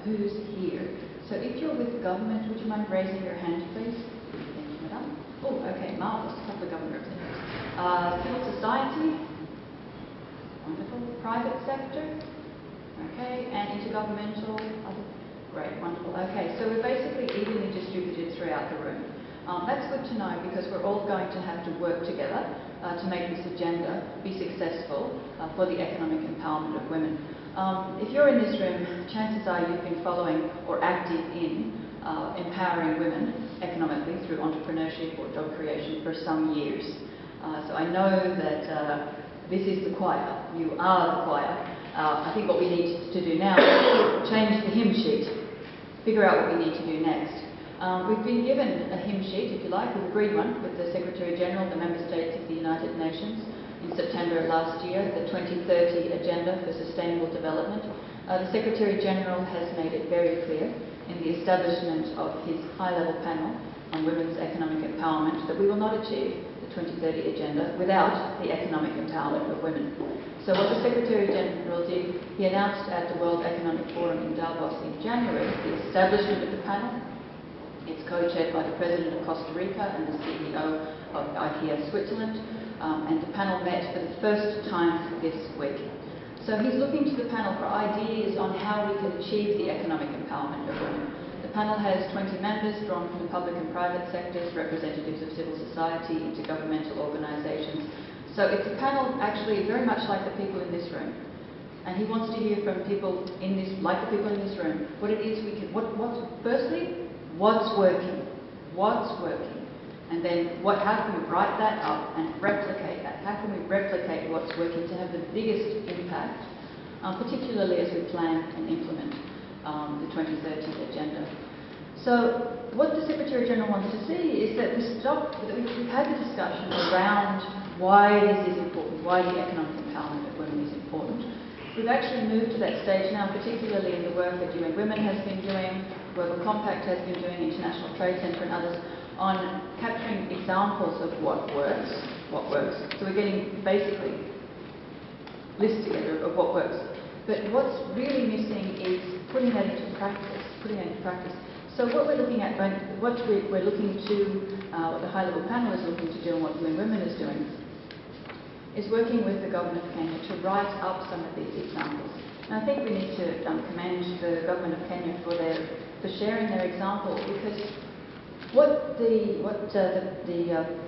who's here. So if you're with government, would you mind raising your hand, please? Thank you, madam. Oh, okay, marvellous. A couple of government representatives. Civil society. Wonderful. Private sector. Okay, and intergovernmental. Great, wonderful. Okay, so we're basically evenly distributed throughout the room. That's good to know because we're all going to have to work together to make this agenda be successful for the economic empowerment of women. If you're in this room, chances are you've been following or active in empowering women economically through entrepreneurship or job creation for some years. So I know that this is the choir. You are the choir. I think what we need to do now is change the hymn sheet, figure out what we need to do next. We've been given a hymn sheet, if you like. We've agreed one with the Secretary General of the Member States of the United Nations in September of last year, the 2030 Agenda for Sustainable Development. The Secretary General has made it very clear in the establishment of his high-level panel on women's economic empowerment that we will not achieve the 2030 Agenda without the economic empowerment of women. So what the Secretary General did, he announced at the World Economic Forum in Davos in January the establishment of the panel. It's co-chaired by the President of Costa Rica and the CEO of IKEA Switzerland, and the panel met for the first time this week. So he's looking to the panel for ideas on how we can achieve the economic empowerment of women. The panel has 20 members drawn from the public and private sectors, representatives of civil society, intergovernmental organisations. So it's a panel actually very much like the people in this room. And he wants to hear from people in this, like the people in this room, what it is we can, firstly, what's working? What's working? And then how can we write that up and replicate that? How can we replicate what's working to have the biggest impact, particularly as we plan and implement the 2030 Agenda? So what the Secretary General wants to see is that we've had the discussion around why this is important, why the economic empowerment of women is important. We've actually moved to that stage now, particularly in the work that UN Women has been doing, Global Compact has been doing, International Trade Centre and others, on capturing examples of what works. So we're getting basically lists together of what works. But what's really missing is putting that into practice. So what we're looking at, what the high-level panel is looking to do and what UN Women is doing, is working with the government of Kenya to write up some of these examples. And I think we need to commend the government of Kenya for sharing their example, because what the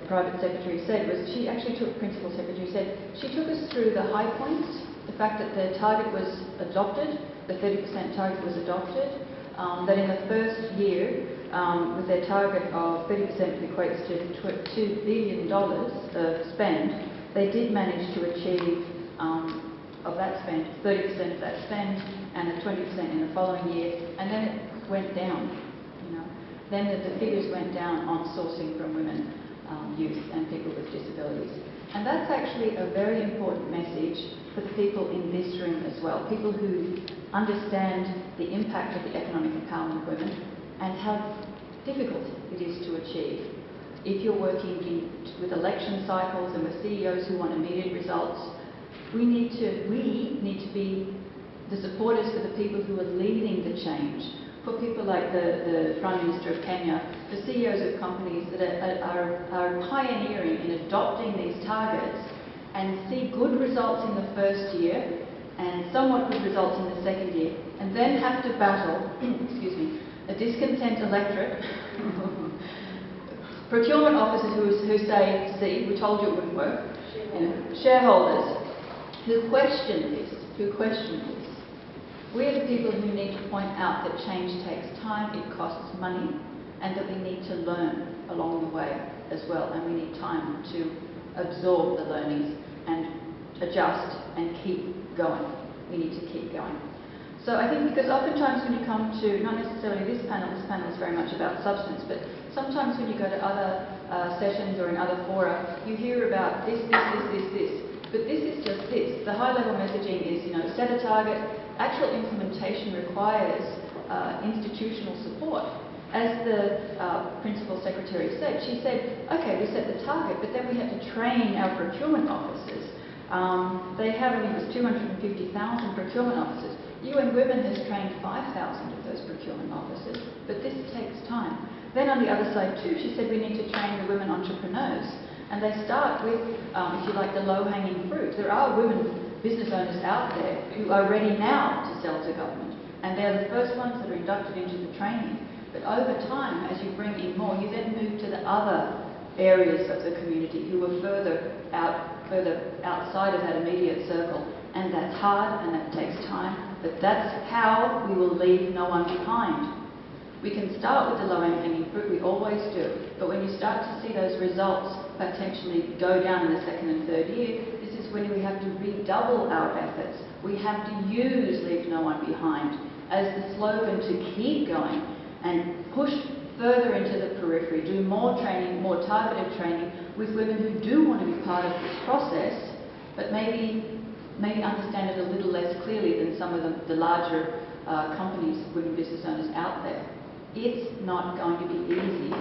private secretary said was principal secretary said, she took us through the high points, the fact that the target was adopted, the 30% target was adopted, that in the first year, with their target of 30% equates to $2 billion of spend, they did manage to achieve of that spend, 30% of that spend, and the 20% in the following year, and then it went down. Then the figures went down on sourcing from women, youth, and people with disabilities. And that's actually a very important message for the people in this room as well, people who understand the impact of the economic empowerment of women and how difficult it is to achieve. If you're working with election cycles and with CEOs who want immediate results, we need to be the supporters for the people who are leading the change. For people like the Prime Minister of Kenya, the CEOs of companies that are pioneering in adopting these targets and see good results in the first year and somewhat good results in the second year, and then have to battle, a discontent electorate, procurement officers who say, see, we told you it wouldn't work, shareholders who question this. We're the people who need to point out that change takes time, it costs money, and that we need to learn along the way as well, and we need time to absorb the learnings and adjust and keep going. We need to keep going. So I think because oftentimes when you come to, not necessarily this panel is very much about substance, but sometimes when you go to other sessions or in other fora, you hear about this. But this is just this. The high-level messaging is, set a target. Actual implementation requires institutional support. As the Principal Secretary said, she said, okay, we set the target, but then we had to train our procurement officers. They have, I think it was 250,000 procurement officers. UN Women has trained 5,000 of those procurement officers, but this takes time. Then on the other side too, she said we need to train the women entrepreneurs. And they start with, if you like, the low-hanging fruit. There are women business owners out there who are ready now to sell to government. And they're the first ones that are inducted into the training. But over time, as you bring in more, you then move to the other areas of the community who are further outside of that immediate circle. And that's hard and that takes time, but that's how we will leave no one behind. We can start with the low-hanging fruit, we always do, but when you start to see those results potentially go down in the second and third year, this is when we have to redouble our efforts. We have to use Leave No One Behind as the slogan to keep going and push further into the periphery, do more training, more targeted training with women who do want to be part of this process, but maybe understand it a little less clearly than some of the larger companies, women business owners out there. It's not going to be easy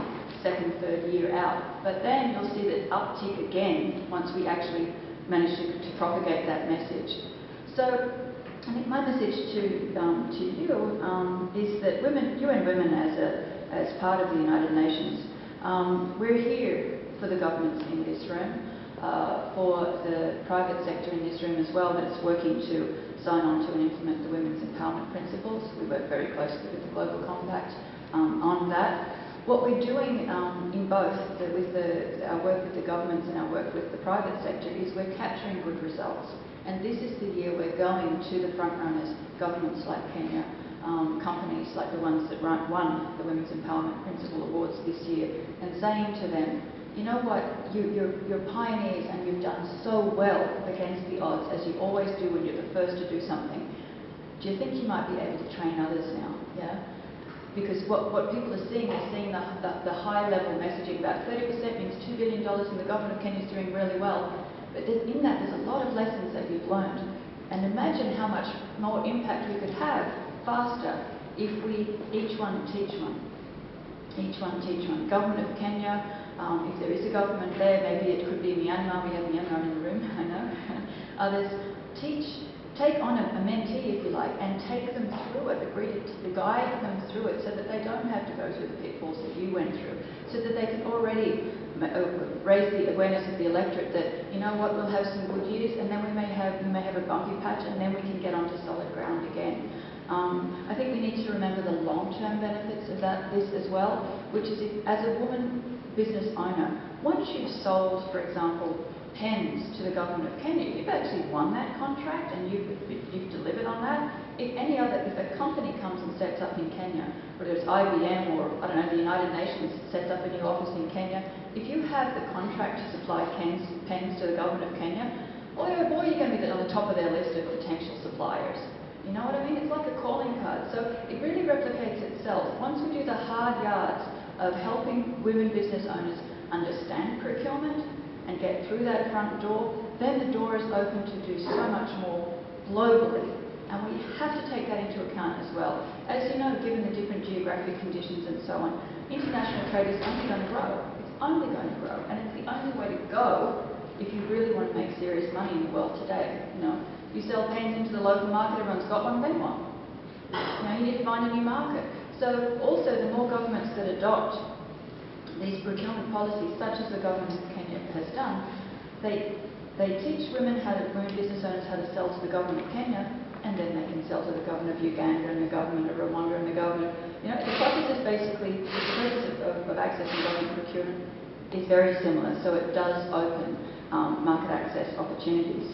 second, third year out, but then you'll see that uptick again once we actually manage to propagate that message. So I think my message to you is that UN Women as part of the United Nations, we're here for the governments in this room, for the private sector in this room as well that is working to sign on to and implement the Women's Empowerment Principles. We work very closely with the Global Compact on that. What we're doing in both, our work with the governments and our work with the private sector, is we're capturing good results. And this is the year we're going to the front runners, governments like Kenya, companies like the ones that won the Women's Empowerment Principle Awards this year, and saying to them, you know what, you're pioneers and you've done so well against the odds, as you always do when you're the first to do something. Do you think you might be able to train others now? Yeah? Because what people are seeing, they're seeing the high-level messaging about 30% means $2 billion and the government of Kenya is doing really well. But in that, there's a lot of lessons that you've learned. And imagine how much more impact we could have faster if we each one teach one. Each one teach one. Government of Kenya, if there is a government there, maybe it could be Myanmar. We have Myanmar in the room, I know. Others, take on a mentee, if you like, and take them through it, agree to guide them through it so that they don't have to go through the pitfalls that you went through, so that they can already raise the awareness of the electorate that, you know what, we'll have some good years and then we may have a bumpy patch and then we can get onto solid ground again. I think we need to remember the long-term benefits of this as well, which is as a woman business owner, once you've sold, for example, pens to the government of Kenya, you've actually won that contract and you've delivered on that. If a company comes and sets up in Kenya, whether it's IBM or, I don't know, the United Nations sets up a new office in Kenya, if you have the contract to supply pens to the government of Kenya, boy oh boy, you're going to be on the top of their list of potential suppliers. You know what I mean? It's like a calling card. So it really replicates itself. Once we do the hard yards of helping women business owners understand procurement and get through that front door, then the door is open to do so much more globally. And we have to take that into account as well. As you know, given the different geographic conditions and so on, international trade is only going to grow. It's only going to grow. And it's the only way to go if you really want to make serious money in the world today. You know, you sell pens into the local market, everyone's got one, then what? You know, you need to find a new market. So also the more governments that adopt these procurement policies, such as the government of Kenya has done, they teach women business owners how to sell to the government of Kenya, and then they can sell to the government of Uganda and the government of Rwanda and the government. You know, the process is basically, the process of accessing government procurement is very similar, so it does open market access opportunities.